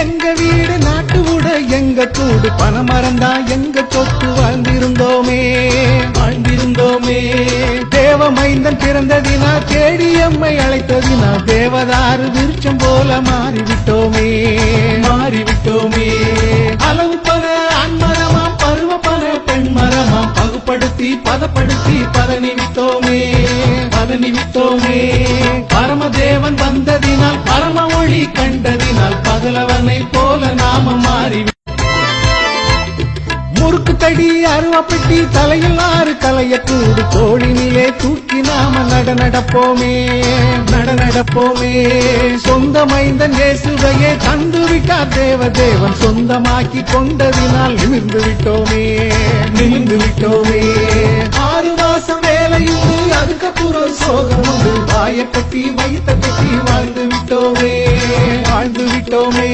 எங்க வீடு நாட்டு ஊட எங்க கூடு பணமரந்தா எங்க சொத்து வாழ்ந்திருந்தோமே தேவ மைந்தன் பிறந்ததினா தேடி எம்மை அழைத்ததினா தேவதாறு விருட்சம் போல மாறிவிட்டோமே அளவு பல ஆண்மரமாம் பருவ பல பெண் மரமாம் பகுப்படுத்தி பதப்படுத்தி பதனிவித்தோமே பரமதேவன் வந்ததினால் பரம ஒளி கண்டதினால் பகலவனை போல நாம மாறி முறுக்கு தடி அருவப்பட்டி தலையில் 6 கலையக்கூடு தோழினிலே தூக்கி நாம நடப்போமே சொந்த மைந்தன் இயேசுவையே தந்து விட்டார் தேவன் சொந்தமாக்கி கொண்டதினால் நிமிர்ந்து விட்டோமே 6 மாசம் வேலையுண்டு அதுக்கப்புறம் சோகம் உண்டு வாயப்பட்டி வைத்த கட்டி வாழ்ந்து விட்டோமே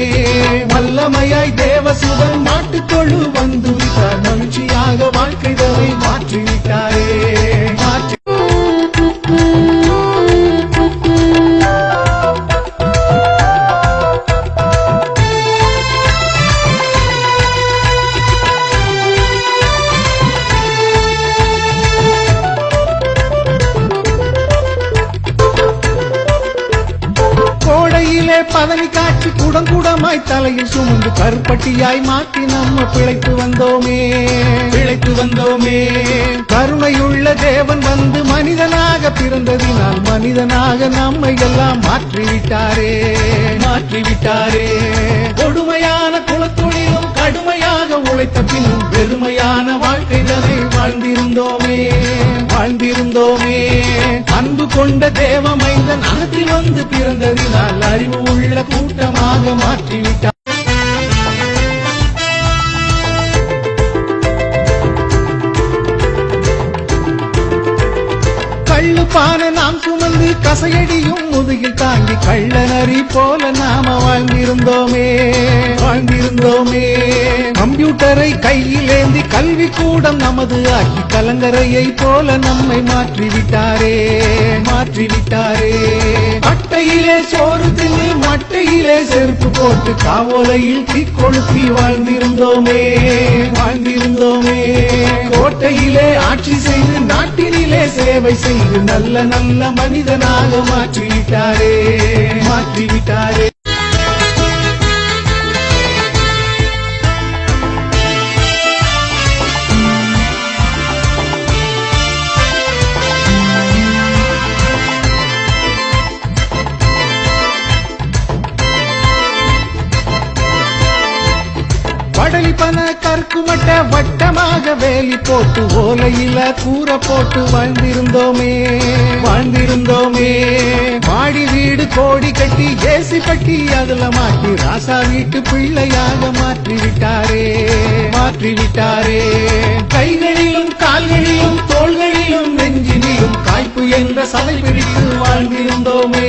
வல்லமையாய் தேவசுதன் மாட்டுக்கொழு வந்து விட்டார் மகிழ்ச்சியாக வாழ்க்கைகளை மாற்றிவிட்டாரே பதவி காட்சி குடங்குடமாய் தலையில் சுமந்து கருப்பட்டியாய் மாற்றி நம்ம பிழைத்து வந்தோமே கருணையுள்ள தேவன் வந்து மனிதனாக பிறந்ததினால் மனிதனாக நம்மை எல்லாம் மாற்றிவிட்டாரே கொடுமையான குலத்தொழிலும் கடுமையாக உழைத்த பின்னும் பெருமையான வாழ்க்கைகளை வாழ்ந்திருந்தோமே அன்பு கொண்ட தேவ மைந்தன் அகத்தில் வந்து பிறந்ததினால் அறிவு உள்ள கூட்டமாக மாற்றிவிட்டார் கள்ளுப்பான நாம் சுமந்து கசையடியும் முதுகில் தாங்கி கள்ளநரி போல நாம வாழ்ந்திருந்தோமே கம்ப்யூட்டரை கையில் ஏந்தி கல்வி கூடம் நமது ஆக்கி கலங்கரையை போல நம்மை மாற்றிவிட்டாரே அட்டையிலே சோறு தின்னு மட்டையிலே செருப்பு போட்டு காவோலையில் தீக்கொளுத்தி வாழ்ந்திருந்தோமே கோட்டையிலே ஆட்சி செய்து நாட்டினிலே சேவை செய்து நல்ல மனிதனாக மாற்றிவிட்டாரே வடலிப்பன கற்குமட்ட வட்டமாக வேலி போட்டு ஓலையில கூரை போட்டு வாழ்ந்திருந்தோமே மாடி வீடு கோடி கட்டி ஏசி பட்டி அதுல மாட்டி ராசா வீட்டு பிள்ளையாக மாற்றிவிட்டாரே கைகளிலும் கால்களிலும் தோள்களிலும் நெஞ்சினிலும் காய்ப்பு என்ற சதை பிடித்து வாழ்ந்திருந்தோமே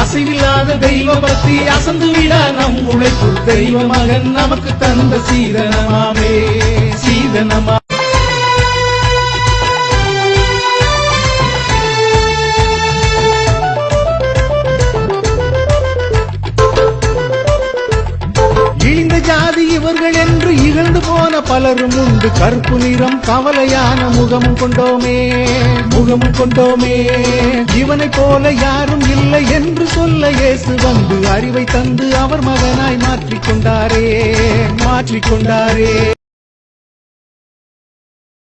அசைவில்லாத தெய்வ பக்தி அசந்து விட நம் உழைப்பு தெய்வ மகன் நமக்கு தந்த சீதனமாமே இழிந்த ஜாதி இவர்கள் என்று இகழ்ந்து போன பலரும் உண்டு கருப்பு நிறம் கவலையான முகமும் கொண்டோமே இவனை போல யாரும் இல்லை என்று சொல்ல இயேசு வந்து அறிவை தந்து அவர் மகனாய் மாற்றிக்கொண்டாரே